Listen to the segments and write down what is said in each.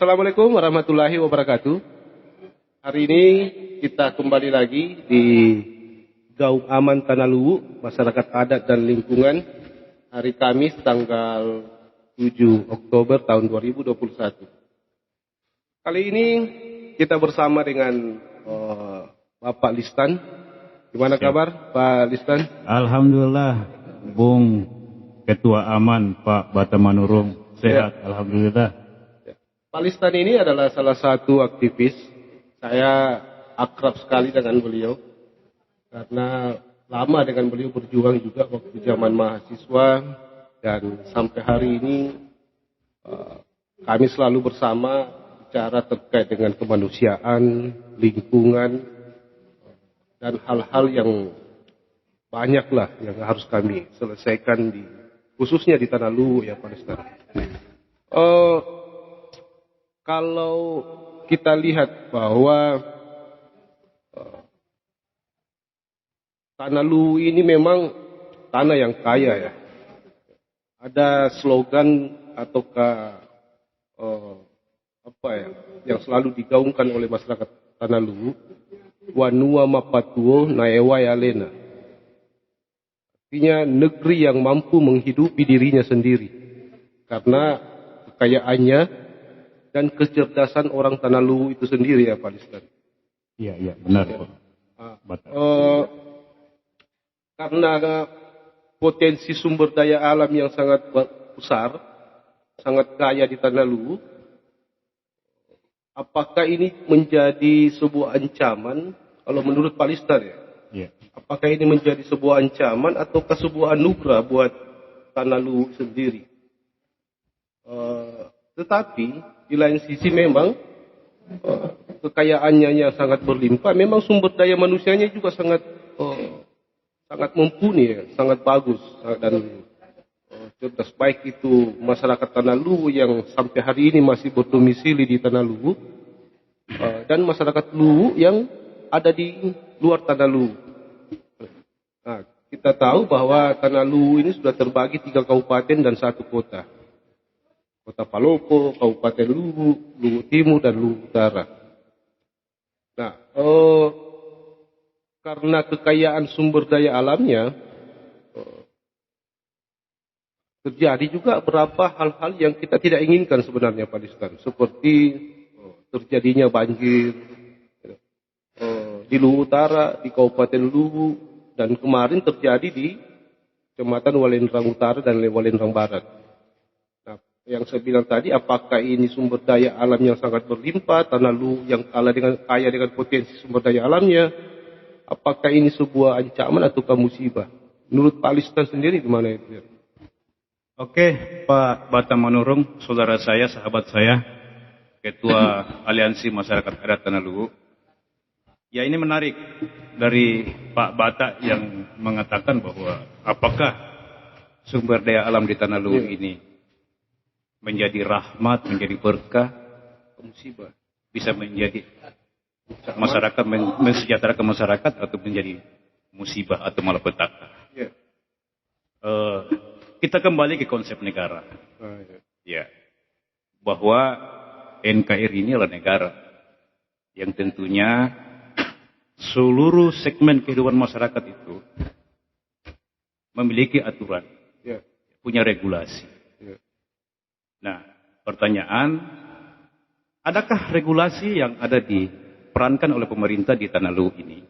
Assalamualaikum warahmatullahi wabarakatuh. Hari ini kita kembali lagi di Gaung Aman Tanah Luwu, Masyarakat Adat dan Lingkungan, hari Kamis tanggal 7 Oktober tahun 2021. Kali ini kita bersama dengan Bapak Listan. Gimana kabar Pak Listan? Alhamdulillah, Bung Ketua Aman Pak Bata Manurung, sehat ya. Alhamdulillah. Pak Listan ini adalah salah satu aktivis. Saya akrab sekali dengan beliau karena lama dengan beliau berjuang juga waktu zaman mahasiswa, dan sampai hari ini kami selalu bersama bicara terkait dengan kemanusiaan, lingkungan, dan hal-hal yang banyaklah yang harus kami selesaikan khususnya di Tanah Luwu ya Pak Listan. Kalau kita lihat bahwa Tanah Luwu ini memang tanah yang kaya ya. Ada slogan ataukah yang selalu digaungkan oleh masyarakat Tanah Luwu, Wanua Mapatuo Naewa Yalena. Artinya negeri yang mampu menghidupi dirinya sendiri karena kekayaannya dan kecerdasan orang Tanah Luwu itu sendiri ya Pak Listan. Iya benar Pak. Karena potensi sumber daya alam yang sangat besar, sangat kaya di Tanah Luwu, apakah ini menjadi sebuah ancaman kalau menurut Pak Listan ya? Iya. Apakah ini menjadi sebuah ancaman ataukah sebuah anugerah buat Tanah Luwu sendiri? Tetapi di lain sisi memang kekayaannya yang sangat berlimpah, memang sumber daya manusianya juga sangat mumpuni ya, sangat bagus dan cerdas, baik itu masyarakat Tanah Luwu yang sampai hari ini masih berdomisili di Tanah Luwu dan masyarakat Luwu yang ada di luar Tanah Luwu. Nah, kita tahu bahwa Tanah Luwu ini sudah terbagi 3 kabupaten dan 1 kota. Kota Palopo, Kabupaten Luwu, Luwu Timur, dan Luwu Utara. Nah, karena kekayaan sumber daya alamnya, terjadi juga beberapa hal-hal yang kita tidak inginkan sebenarnya Pak Listan. Seperti terjadinya banjir di Luwu Utara, di Kabupaten Luwu, dan kemarin terjadi di Kecamatan Walendrang Utara dan Walendrang Barat. Yang saya bilang tadi, apakah ini sumber daya alam yang sangat berlimpah, Tanah Luwu yang kaya dengan potensi sumber daya alamnya, apakah ini sebuah ancaman ataukah musibah? Menurut Pak Listan sendiri gimana itu? Oke, Pak Bata Manurung, saudara saya, sahabat saya, Ketua Aliansi Masyarakat Adat Tanah Luwu. Ya, ini menarik dari Pak Bata yang mengatakan bahwa apakah sumber daya alam di Tanah Luwu ini menjadi rahmat, menjadi berkah, musibah, bisa menjadi masyarakat, mensejahterakan masyarakat, atau menjadi musibah atau malapetaka. Kita kembali ke konsep negara, ya, bahwa NKRI ini adalah negara yang tentunya seluruh segmen kehidupan masyarakat itu memiliki aturan, punya regulasi. Nah, pertanyaan, adakah regulasi yang ada diperankan oleh pemerintah di Tanah Luwu ini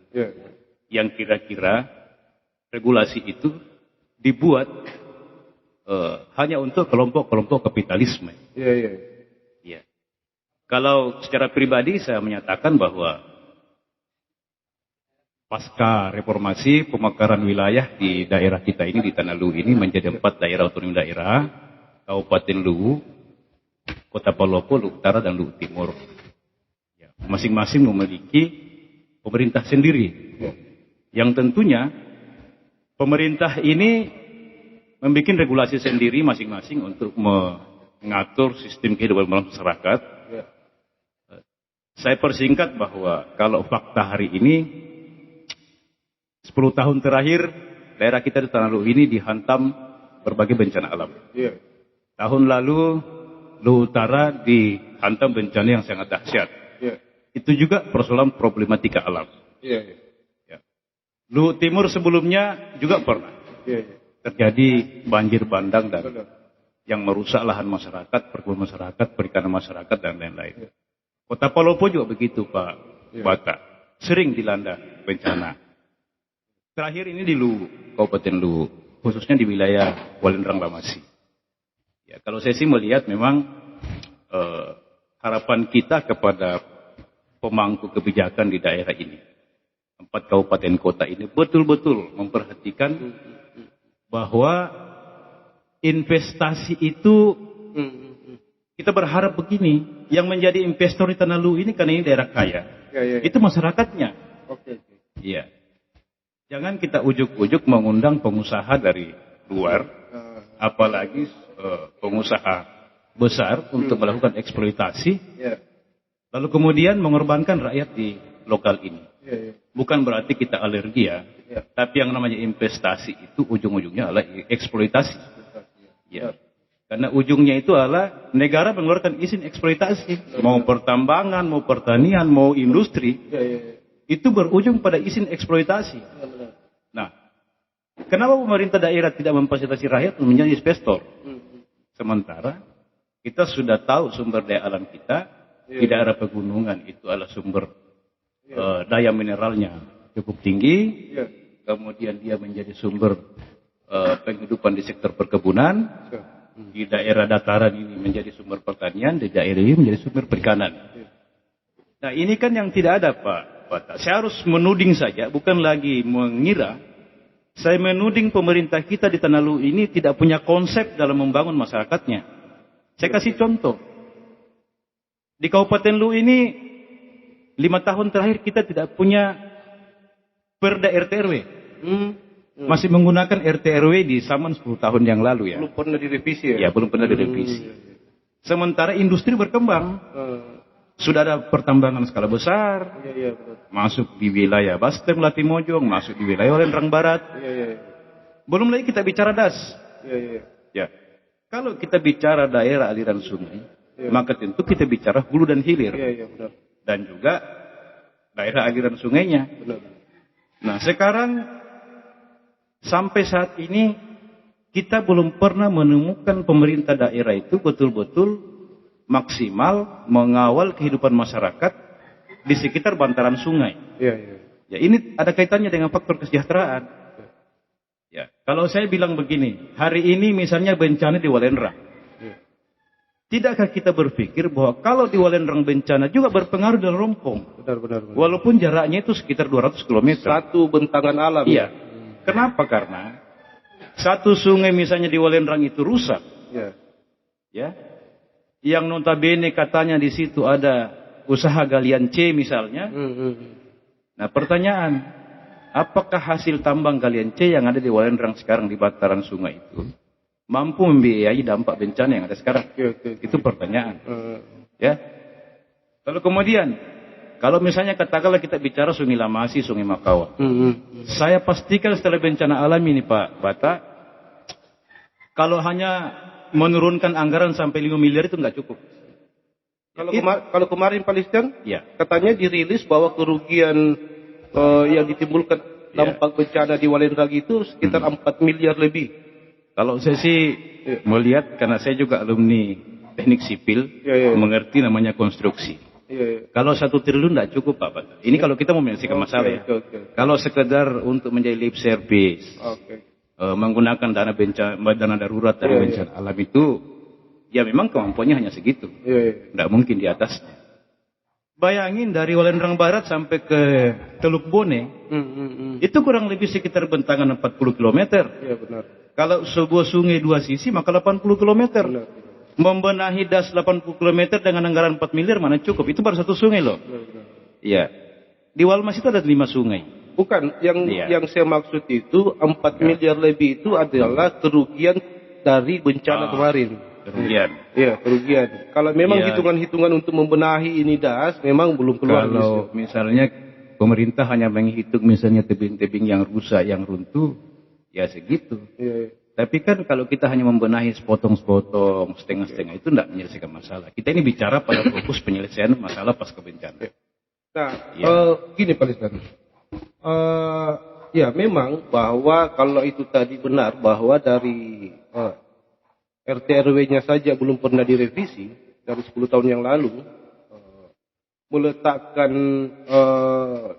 yang kira-kira regulasi itu dibuat hanya untuk kelompok-kelompok kapitalisme? Ya. Kalau secara pribadi saya menyatakan bahwa pasca reformasi pemekaran wilayah di daerah kita ini, di Tanah Luwu ini, menjadi 4 daerah otonomi daerah: Kabupaten Luwu, Kota Palopo, Luwu Utara, dan Luwu Timur. Ya, masing-masing memiliki pemerintah sendiri. Yang tentunya pemerintah ini membuat regulasi sendiri masing-masing untuk mengatur sistem kehidupan masyarakat. Saya persingkat bahwa kalau fakta hari ini, 10 tahun terakhir daerah kita di Tanah Luwu ini dihantam berbagai bencana alam. Tahun lalu Luwu Utara hantam bencana yang sangat dahsyat. Ya. Itu juga persoalan problematika alam. Iya, iya. Ya. Luhut Timur sebelumnya juga pernah Iya, iya. terjadi banjir bandang dan Benar. yang merusak lahan masyarakat, perkebunan masyarakat, perikanan masyarakat dan lain-lain. Kota Palopo juga begitu, Pak Bata. Sering dilanda bencana. Terakhir ini di Luwu, Kabupaten Luwu, khususnya di wilayah Walendrang Lamasi. Ya, kalau saya sih melihat memang harapan kita kepada pemangku kebijakan di daerah ini, 4 kabupaten kota ini betul-betul memperhatikan bahwa investasi itu kita berharap begini, yang menjadi investor di Tanah Luwu ini karena ini daerah kaya, itu masyarakatnya. Oke. Iya. Jangan kita ujuk-ujuk mengundang pengusaha dari luar, apalagi pengusaha besar untuk melakukan eksploitasi, lalu kemudian mengorbankan rakyat di lokal ini. Bukan berarti kita alergi ya, tapi yang namanya investasi itu ujung-ujungnya adalah eksploitasi. Ya. Karena ujungnya itu adalah negara mengeluarkan izin eksploitasi, mau pertambangan, mau pertanian, mau industri, itu berujung pada izin eksploitasi. Nah, kenapa pemerintah daerah tidak memfasilitasi rakyat menjadi investor? Sementara kita sudah tahu sumber daya alam kita di daerah pegunungan itu adalah sumber daya mineralnya cukup tinggi, kemudian dia menjadi sumber penghidupan di sektor perkebunan, di daerah dataran ini menjadi sumber pertanian, di daerah ini menjadi sumber perikanan. Nah ini kan yang tidak ada Pak. Saya harus menuding saja, bukan lagi mengira. Saya menuding pemerintah kita di Tanah Luwu ini tidak punya konsep dalam membangun masyarakatnya. Saya kasih contoh. Di Kabupaten Luwu ini 5 tahun terakhir kita tidak punya perda RT/RW. Masih menggunakan RT/RW di zaman 10 tahun yang lalu ya. Belum pernah direvisi ya? Ya, belum pernah direvisi. Sementara industri berkembang. Sudah ada pertambangan skala besar. Masuk di wilayah Basteng, Latimojong, masuk di wilayah Walendrang Barat. Belum lagi kita bicara das. Ya. Kalau kita bicara daerah aliran sungai, maka tentu kita bicara hulu dan hilir. Benar. Dan juga daerah aliran sungainya. Benar. Nah, sekarang sampai saat ini kita belum pernah menemukan pemerintah daerah itu betul-betul maksimal mengawal kehidupan masyarakat di sekitar bantaran sungai. Ya, ini ada kaitannya dengan faktor kesejahteraan. Ya, kalau saya bilang begini, hari ini misalnya bencana di Walendrang. Tidakkah kita berpikir bahwa kalau di Walendrang bencana juga berpengaruh di Rompong? Benar. Walaupun jaraknya itu sekitar 200 km. Satu bentangan alam. Iya. Kenapa? Karena satu sungai misalnya di Walendrang itu rusak. Ya. Yang notabene katanya di situ ada usaha galian C misalnya. Nah, pertanyaan, apakah hasil tambang galian C yang ada di Walendrang sekarang di bantaran sungai itu mampu membiayai dampak bencana yang ada sekarang? Itu pertanyaan. Ya. Lalu kemudian, kalau misalnya katakanlah kita bicara Sungai Lamasi, Sungai Makawa. Saya pastikan setelah bencana alam ini Pak Bata, kalau hanya menurunkan anggaran sampai 5 miliar itu nggak cukup. Kalau kemarin Palestina, ya, katanya dirilis bahwa kerugian yang ditimbulkan dampak bencana di Walendrang itu sekitar 4 miliar lebih. Kalau saya sih melihat, karena saya juga alumni teknik sipil, mengerti namanya konstruksi. Kalau 1 triliun nggak cukup Pak. Ini kalau kita mau menyelesaikan masalah ya. Kalau sekedar untuk menjadi lip service, menggunakan dana darurat dari bencana alam itu, ya memang kemampuannya hanya segitu. Nggak mungkin di atasnya. Bayangin dari Walendrang Barat sampai ke Teluk Bone, itu kurang lebih sekitar bentangan 40 km. Iya benar. Kalau sebuah sungai 2 sisi maka 80 km. Membenahi das 80 km dengan anggaran 4 miliar mana cukup? Itu baru 1 sungai loh. Iya. Di Walmas itu ada 5 sungai. Bukan, yang saya maksud itu 4 miliar lebih itu adalah kerugian dari bencana kemarin. Kerugian. Iya, kerugian. Kalau memang hitungan-hitungan untuk membenahi ini das, memang belum keluar. Kalau misalnya pemerintah hanya menghitung misalnya tebing-tebing yang rusak, yang runtuh, ya segitu. Tapi kan kalau kita hanya membenahi sepotong-sepotong, setengah-setengah, itu tidak menyelesaikan masalah. Kita ini bicara pada fokus penyelesaian masalah pasca bencana. Nah, gini Pak Listan. Ya memang bahwa kalau itu tadi benar bahwa dari RT RW-nya saja belum pernah direvisi dari 10 tahun yang lalu, meletakkan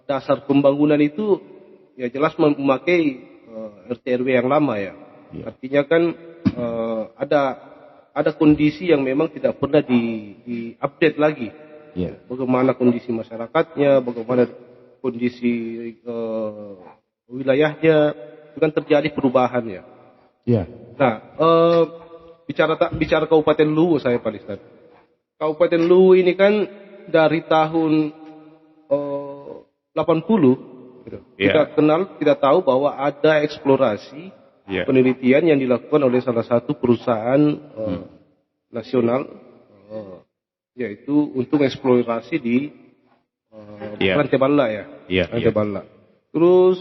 dasar pembangunan itu ya jelas memakai RT RW yang lama ya. Artinya kan ada kondisi yang memang tidak pernah di-update lagi. Bagaimana kondisi masyarakatnya, bagaimana kondisi wilayahnya, itu kan terjadi perubahan ya. Nah, bicara Kabupaten Luwu saya Pak Listan. Kabupaten Luwu ini kan dari tahun 80 gitu. Kita tahu bahwa ada eksplorasi penelitian yang dilakukan oleh salah satu perusahaan nasional, yaitu untuk eksplorasi di Rantai Bala ya. Rantai Bala. Terus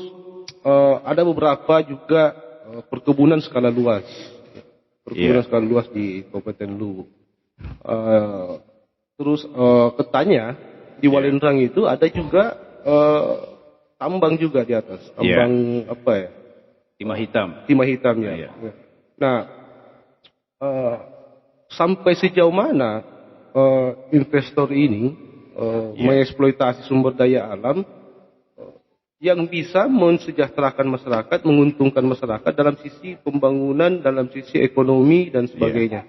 ada beberapa juga perkebunan skala luas. Skala luas di Kabupaten Luwu. Terus ketanya di Walendrang itu ada juga tambang juga di atas. Tambang apa ya? Timah hitam. Timah hitamnya. Nah, sampai sejauh mana investor ini mengeksploitasi sumber daya alam yang bisa mensejahterakan masyarakat, menguntungkan masyarakat dalam sisi pembangunan, dalam sisi ekonomi dan sebagainya.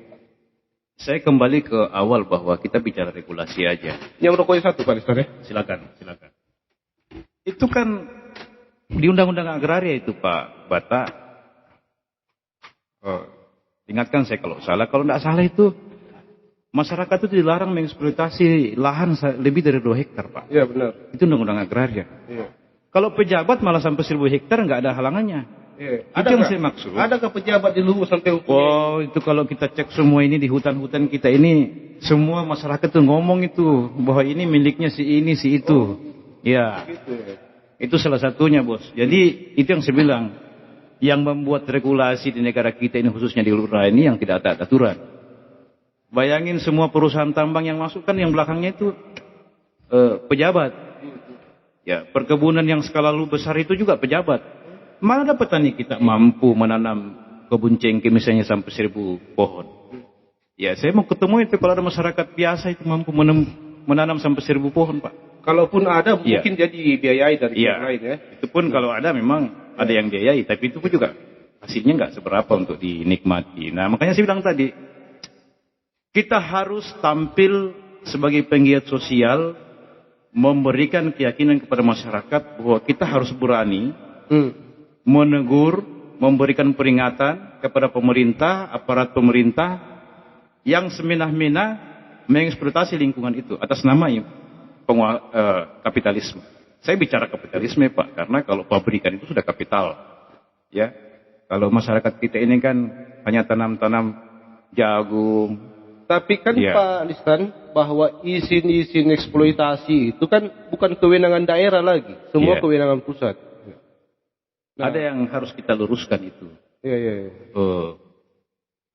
Saya kembali ke awal bahwa kita bicara regulasi aja. Yang rokoknya satu Pak Listan ya? Silakan. Itu kan di Undang-Undang Agraria itu Pak Bata, ingatkan saya kalau salah. Kalau tidak salah itu masyarakat itu dilarang mengeksploitasi lahan lebih dari 2 hektar Pak. Iya benar. Itu Undang-Undang Agraria. Iya. Kalau pejabat malah sampai 1000 hektar nggak ada halangannya. Iya. Itu yang saya maksud. Adakah pejabat di Luwu sampai hukum? Oh itu kalau kita cek semua ini di hutan-hutan kita ini, semua masyarakat tuh ngomong itu bahwa ini miliknya si ini si itu. Ya. Gitu ya. Itu salah satunya bos. Jadi itu yang saya bilang. Yang membuat regulasi di negara kita ini khususnya di lurah ini yang tidak ada aturan. Bayangin semua perusahaan tambang yang masuk kan yang belakangnya itu pejabat. Ya, perkebunan yang skala besar itu juga pejabat. Mana ada petani kita mampu menanam kebun cengkeh misalnya sampai 1000 pohon. Ya saya mau ketemu itu kalau ada masyarakat biasa itu mampu menanam sampai 1000 pohon Pak. Kalaupun ada mungkin jadi biayai dari yang lain ya. Itu pun kalau ada memang ada yang biayai, tapi itu pun juga hasilnya nggak seberapa untuk dinikmati. Nah makanya saya bilang tadi, kita harus tampil sebagai penggiat sosial, memberikan keyakinan kepada masyarakat bahwa kita harus berani menegur, memberikan peringatan kepada pemerintah, aparat pemerintah yang semena-mena mengeksploitasi lingkungan itu atas nama kapitalisme. Saya bicara kapitalisme Pak, karena kalau pabrikan itu sudah kapital. Ya, kalau masyarakat kita ini kan hanya tanam-tanam jagung. Tapi kan Pak Listan, bahwa izin-izin eksploitasi itu kan bukan kewenangan daerah lagi, semua kewenangan pusat. Nah, ada yang harus kita luruskan itu. Iya.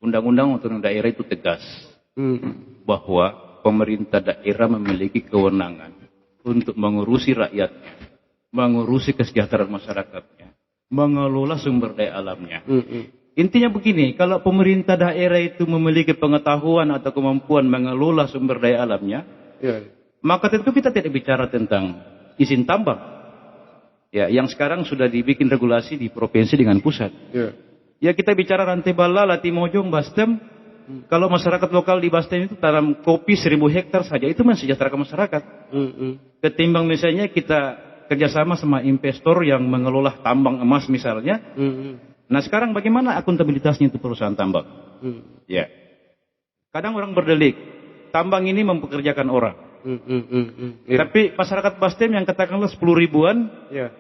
Undang-undang otonomi daerah itu tegas bahwa pemerintah daerah memiliki kewenangan untuk mengurusi rakyatnya, mengurusi kesejahteraan masyarakatnya, mengelola sumber daya alamnya. Intinya begini, kalau pemerintah daerah itu memiliki pengetahuan atau kemampuan mengelola sumber daya alamnya, maka tentu kita tidak bicara tentang izin tambang. Ya, yang sekarang sudah dibikin regulasi di provinsi dengan pusat. Ya kita bicara Rantai Bala, Latimojong, Bastem. Kalau masyarakat lokal di Bastem itu tanam kopi 1000 hektar saja, itu mensejahterakan masyarakat. Ketimbang misalnya kita kerjasama sama investor yang mengelola tambang emas misalnya. Nah sekarang bagaimana akuntabilitasnya itu perusahaan tambang? Ya, kadang orang berdelik, tambang ini mempekerjakan orang. Tapi masyarakat Bastem yang katakanlah 10 ribuan,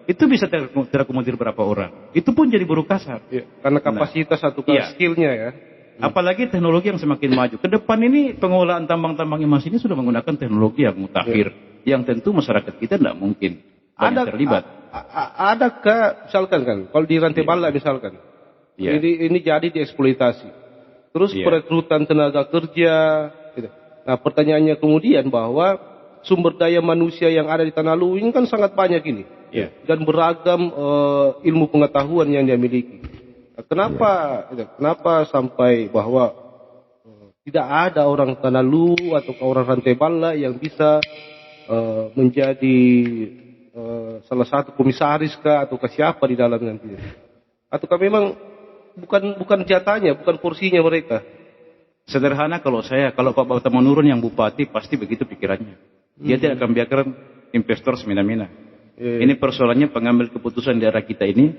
itu bisa terakomodir berapa orang? Itu pun jadi buruh kasar. Karena kapasitas atau skillnya ya. Apalagi teknologi yang semakin maju. Ke depan ini pengelolaan tambang-tambang emas ini sudah menggunakan teknologi yang mutakhir. Yang tentu masyarakat kita tidak mungkin terlibat. Adakah misalkan kan, kalau di Rantai Bala misalkan, Ya. Ini jadi dieksploitasi. Terus Ya. perekrutan tenaga kerja. Gitu. Nah, pertanyaannya kemudian bahwa sumber daya manusia yang ada di Tanalu ini kan sangat banyak ini. Ya. Dan beragam ilmu pengetahuan yang dia miliki. Nah, kenapa sampai bahwa tidak ada orang Tanalu atau orang Rantai Bala yang bisa menjadi salah satu komisaris kah atau siapa di dalam nanti? Ataukah memang bukan jatahnya, bukan porsinya mereka? Sederhana kalau Pak Bata menurun yang bupati pasti begitu pikirannya. Dia tidak akan biarkan investor semena-mena. Ini persoalannya pengambil keputusan daerah kita ini.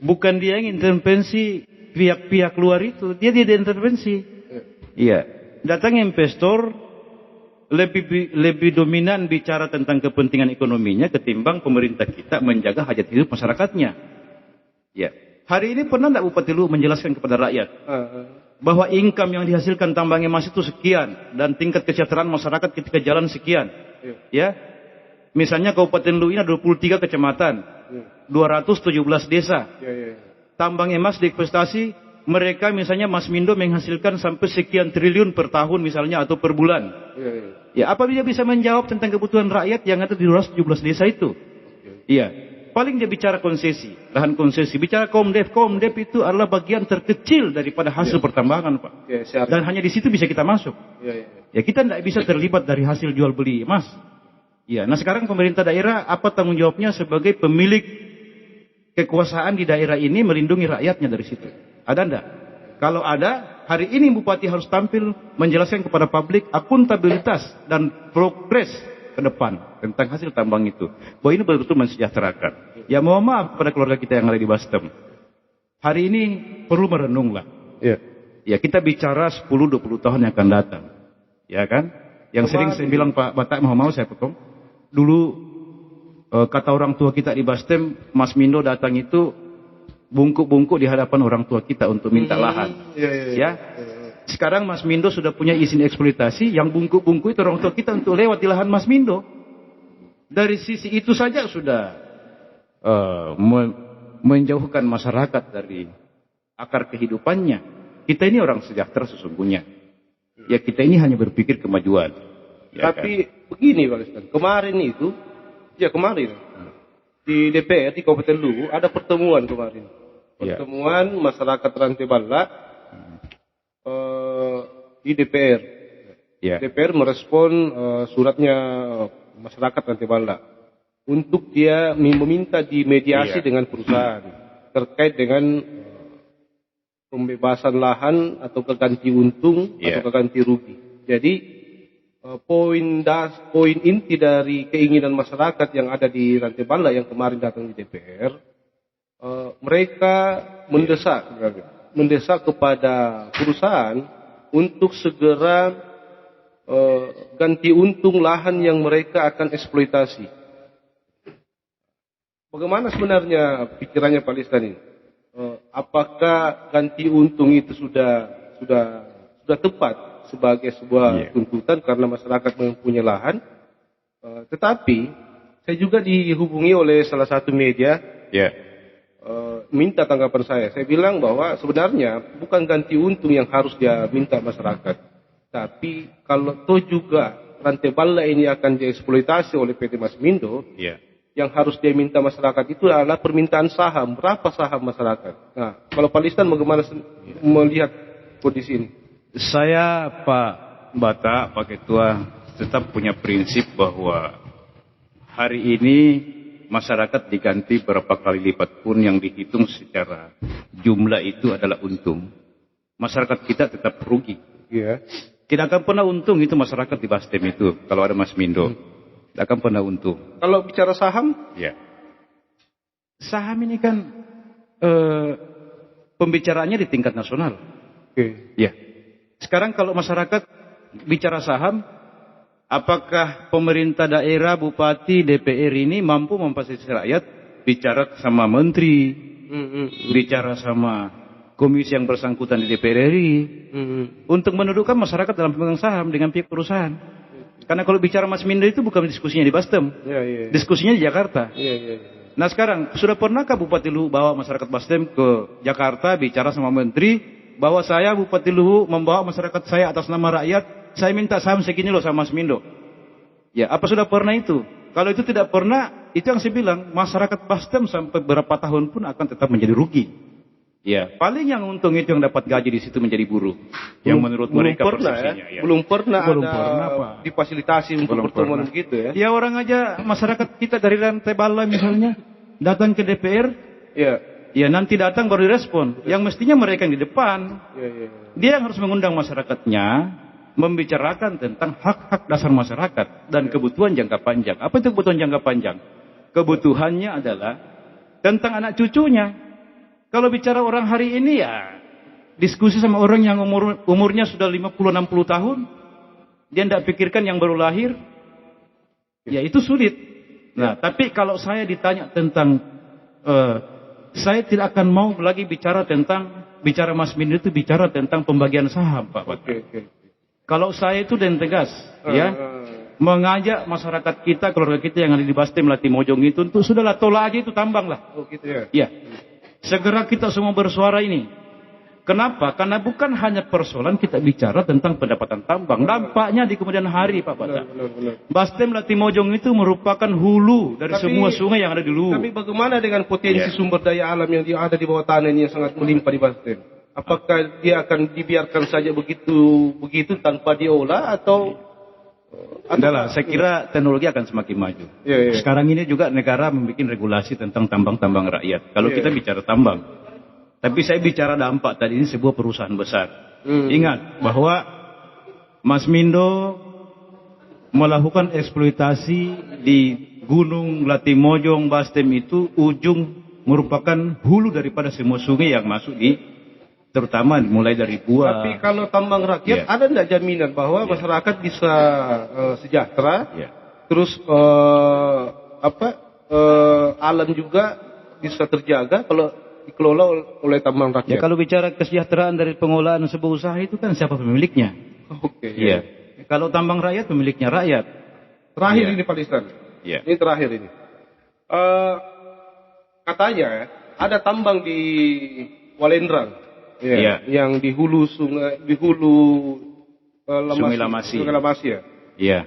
Bukan dia yang intervensi pihak-pihak luar itu, dia tidak intervensi. Iya, datang investor lebih dominan bicara tentang kepentingan ekonominya ketimbang pemerintah kita menjaga hajat hidup masyarakatnya. Ya. Hari ini pernah tidak Bupati Luwu menjelaskan kepada rakyat bahwa income yang dihasilkan tambang emas itu sekian dan tingkat kesejahteraan masyarakat ketika jalan sekian. Ya. Misalnya Kabupaten Luwu ini ada 23 kecamatan, 217 desa. Tambang emas diinvestasi, mereka misalnya Masmindo menghasilkan sampai sekian triliun per tahun misalnya atau per bulan. Ya, apa dia bisa menjawab tentang kebutuhan rakyat yang ada di 217 desa itu? Iya. Paling dia bicara konsesi, lahan konsesi, bicara Komdev. Komdev itu adalah bagian terkecil daripada hasil pertambangan, Pak. Dan hanya di situ bisa kita masuk. Ya, kita tidak bisa terlibat dari hasil jual beli emas. Ya, nah sekarang pemerintah daerah apa tanggung jawabnya sebagai pemilik kekuasaan di daerah ini melindungi rakyatnya dari situ? Ada enggak? Kalau ada, hari ini Bupati harus tampil menjelaskan kepada publik akuntabilitas dan progres ke depan tentang hasil tambang itu. Bahwa ini betul-betul mensejahterakan. Ya mohon maaf kepada keluarga kita yang ada di Bastem. Hari ini perlu merenunglah. Ya kita bicara 10-20 tahun yang akan datang. Ya kan? Yang sering saya bilang Pak Batak, mau saya potong. Dulu kata orang tua kita di Bastem, Mas Mindo datang itu bungkuk-bungkuk di hadapan orang tua kita untuk minta lahan. Ya. Sekarang Mas Mindo sudah punya izin eksploitasi, yang bungkuk-bungkuk itu orang tua kita untuk lewat di lahan Mas Mindo. Dari sisi itu saja sudah menjauhkan masyarakat dari akar kehidupannya. Kita ini orang sejahtera sesungguhnya. Ya kita ini hanya berpikir kemajuan. Ya, tapi kan? Begini Pak Listan, kemarin di DPR di Kabupaten Luwu ada pertemuan kemarin. Pertemuan masyarakat Rantai Bala di DPR. DPR merespon suratnya masyarakat Rantai Bala untuk dia meminta dimediasi dengan perusahaan terkait dengan pembebasan lahan atau keganti untung atau keganti rugi. Jadi poin inti dari keinginan masyarakat yang ada di Rantai Bala yang kemarin datang di DPR, mereka mendesak kepada perusahaan untuk segera ganti untung lahan yang mereka akan eksploitasi. Bagaimana sebenarnya pikirannya Pak Listan ini? Apakah ganti untung itu sudah tepat sebagai sebuah tuntutan karena masyarakat mempunyai lahan? Tetapi saya juga dihubungi oleh salah satu media, minta tanggapan saya. Saya bilang bahwa sebenarnya bukan ganti untung yang harus dia minta masyarakat, tapi kalau toh juga Rantai Bala ini akan dieksploitasi oleh PT Masmindo, yang harus dia minta masyarakat itu adalah permintaan saham. Berapa saham masyarakat? Nah, kalau Pak Listan bagaimana melihat kondisi ini? Saya Pak Bata, Pak Ketua, tetap punya prinsip bahwa hari ini masyarakat diganti berapa kali lipat pun yang dihitung secara jumlah itu adalah untung. Masyarakat kita tetap rugi. Tidak akan pernah untung itu masyarakat di Bastem itu kalau ada Masmindo. Tidak akan pernah untung. Kalau bicara saham? Saham ini kan pembicaraannya di tingkat nasional. Sekarang kalau masyarakat bicara saham, apakah pemerintah daerah, bupati, DPR ini mampu memfasilitasi rakyat bicara sama menteri, bicara sama komisi yang bersangkutan di DPR RI, untuk mendudukkan masyarakat dalam pemegang saham dengan pihak perusahaan? Karena kalau bicara Masmindo itu bukan diskusinya di Bastem, diskusinya di Jakarta. Nah sekarang, sudah pernahkah Bupati Luwu bawa masyarakat Bastem ke Jakarta bicara sama menteri bahwa saya Bupati Luwu membawa masyarakat saya atas nama rakyat, saya minta saham segini loh sama Mas Mindo. Ya, apa sudah pernah itu? Kalau itu tidak pernah, itu yang saya bilang, masyarakat Bastem sampai berapa tahun pun akan tetap menjadi rugi. Ya, paling yang untung itu yang dapat gaji di situ menjadi buruh. Yang menurut mereka persepsinya. Ya. Belum pernah Belum ada pernah, Pak. difasilitasi untuk Belum pertemuan pernah. begitu ya. Ya orang aja masyarakat kita dari Lantai Bala misalnya datang ke DPR, Ya. ya nanti datang baru direspon. Yang mestinya mereka yang di depan. Ya, ya. Dia yang harus mengundang masyarakatnya, membicarakan tentang hak-hak dasar masyarakat dan kebutuhan jangka panjang. Apa itu kebutuhan jangka panjang? Kebutuhannya adalah tentang anak cucunya. Kalau bicara orang hari ini ya diskusi sama orang yang umurnya sudah 50-60 tahun, dia tidak pikirkan yang baru lahir, ya itu sulit. Nah, tapi kalau saya ditanya tentang, saya tidak akan mau lagi bicara Mas Mindo itu bicara tentang pembagian saham, Pak. Oke. Kalau saya itu dan tegas, ya, mengajak masyarakat kita, keluarga kita yang ada di Bastem, Latimojong itu, untuk sudahlah tolak aja itu tambang lah. Oh gitu ya. Ya, segera kita semua bersuara ini. Kenapa? Karena bukan hanya persoalan kita bicara tentang pendapatan tambang, dampaknya di kemudian hari, Pak Bata. Benar. Bastem Latimojong itu merupakan hulu dari semua sungai yang ada di Luwu. Tapi bagaimana dengan potensi sumber daya alam yang ada di bawah tanah ini yang sangat melimpah di Bastem? Apakah dia akan dibiarkan saja begitu tanpa diolah atau Adalah, saya kira teknologi akan semakin maju. Ya. Sekarang ini juga negara membuat regulasi tentang tambang-tambang rakyat. Kalau kita bicara tambang, tapi saya bicara dampak tadi, ini sebuah perusahaan besar. Ingat bahwa Mas Mindo melakukan eksploitasi di Gunung Latimojong, Bastem itu ujung merupakan hulu daripada semua sungai yang masuk di, terutama mulai dari Buah. Tapi kalau tambang rakyat ada tidak jaminan bahwa masyarakat bisa sejahtera, terus alam juga bisa terjaga kalau dikelola oleh tambang rakyat? Ya kalau bicara kesejahteraan dari pengolahan sebuah usaha itu kan siapa pemiliknya? Oke. Iya. Kalau tambang rakyat pemiliknya rakyat. Terakhir ini Pak Listan. Iya. Ini terakhir ini. Katanya ada tambang di Walendrang. Iya. Yang di hulu sungai, Sungai Lamasi. Sungai Lamasi ya. Iya.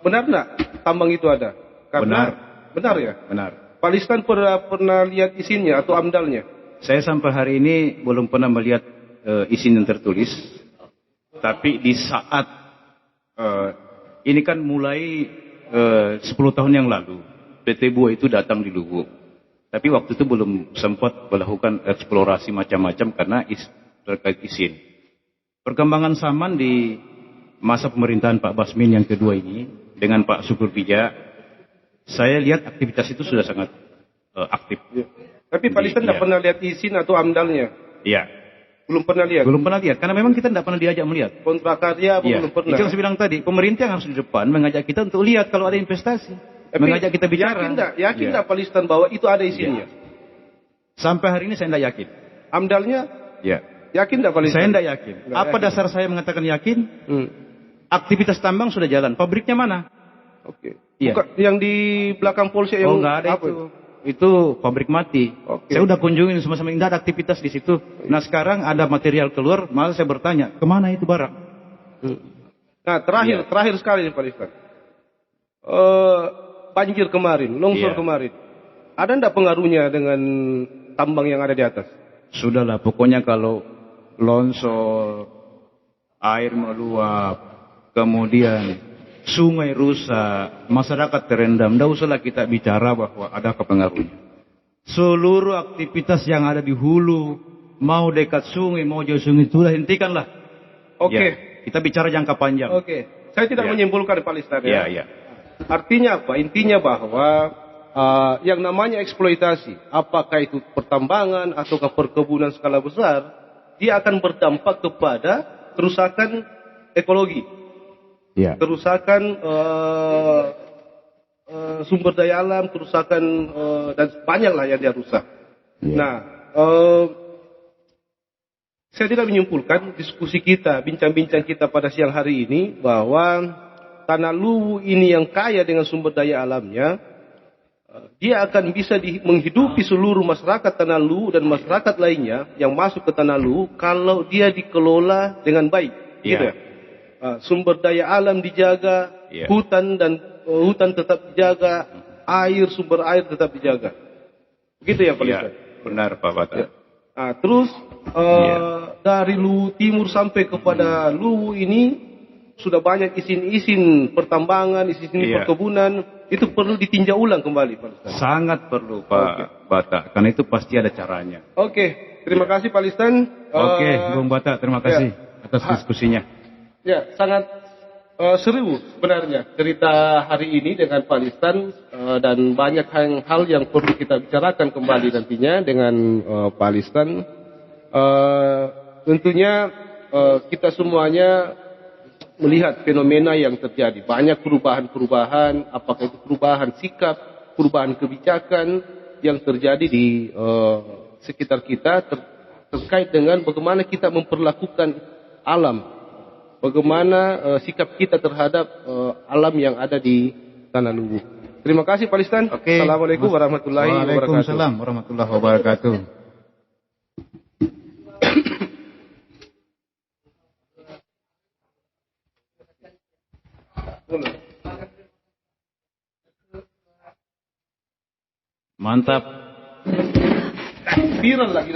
Benar enggak tambang itu ada? Benar ya? Benar. Pak Listan pernah lihat izinnya atau amdalnya? Saya sampai hari ini belum pernah melihat izin yang tertulis. Tapi di saat ini kan mulai 10 tahun yang lalu PT Buah itu datang di Luwu. Tapi waktu itu belum sempat melakukan eksplorasi macam-macam karena terkait izin. Perkembangan zaman di masa pemerintahan Pak Basmin yang kedua ini dengan Pak Syukur Bija, saya lihat aktivitas itu sudah sangat aktif. Ya. Tapi Pak Listan tidak pernah lihat izin atau amdalnya? Iya. Belum pernah lihat? Belum pernah lihat, karena memang kita tidak pernah diajak melihat. Kontrak karya belum pernah? Itu yang saya bilang tadi, pemerintah yang harus di depan mengajak kita untuk lihat kalau ada investasi. Mengajak kita bicara. Yakin tidak Pak Listan bahwa itu ada izinnya? Sampai hari ini saya tidak yakin. Amdalnya? Ya. Yakin tidak Pak Listan? Saya tidak yakin. Apa dasar saya mengatakan yakin? Aktivitas tambang sudah jalan. Pabriknya mana? Oke. Iya. Bukan, yang di belakang Polsek yang nggak ada itu. Itu pabrik mati. Oke. Saya udah kunjungin sama-sama, tidak ada aktivitas di situ. Nah sekarang ada material keluar, malah saya bertanya, kemana itu barang? Nah terakhir sekali nih Pak Listan. Banjir kemarin, longsor kemarin. Ada enggak pengaruhnya dengan tambang yang ada di atas? Sudahlah, pokoknya kalau longsor, air meluap, kemudian sungai rusak, masyarakat terendam, tidak usahlah kita bicara bahwa ada pengaruhnya. Seluruh aktivitas yang ada di hulu, mau dekat sungai, mau jauh sungai, sudah hentikanlah. Oke. Ya, kita bicara jangka panjang. Oke. Saya tidak menyimpulkan Pak Listan ya. Iya. Artinya apa? Intinya bahwa yang namanya eksploitasi, apakah itu pertambangan ataukah perkebunan skala besar, dia akan berdampak kepada kerusakan ekologi, kerusakan sumber daya alam, kerusakan dan banyak lah yang dia rusak. Nah, saya tidak menyimpulkan diskusi kita, bincang-bincang kita pada siang hari ini bahwa Tanah Luwu ini yang kaya dengan sumber daya alamnya, dia akan bisa menghidupi seluruh masyarakat Tanah Lu dan masyarakat lainnya yang masuk ke Tanah Lu kalau dia dikelola dengan baik. Gitu ya. Sumber daya alam dijaga, hutan tetap dijaga, sumber air tetap dijaga. Begitu ya Pak Ustaz? Benar Pak Bata. Ya. Terus dari Luwu Timur sampai kepada Luwu ini sudah banyak izin-izin pertambangan, izin perkebunan, itu perlu ditinjau ulang kembali Pak Listan. Sangat perlu Pak Bata, karena itu pasti ada caranya. Oke, terima kasih Pak Listan. Oke, Bung Bata, terima kasih atas diskusinya. Ya, sangat seru sebenarnya cerita hari ini dengan Pak Listan dan banyak hal yang perlu kita bicarakan kembali nantinya dengan Pak Listan. Tentunya kita semuanya melihat fenomena yang terjadi. Banyak perubahan-perubahan, apakah itu perubahan sikap, perubahan kebijakan yang terjadi di sekitar kita terkait dengan bagaimana kita memperlakukan alam, bagaimana sikap kita terhadap alam yang ada di Tanah Luwu. Terima kasih Pak Listan. Assalamualaikum warahmatullahi wabarakatuh. Waalaikumsalam warahmatullahi wabarakatuh. Mantap. Viral lagi.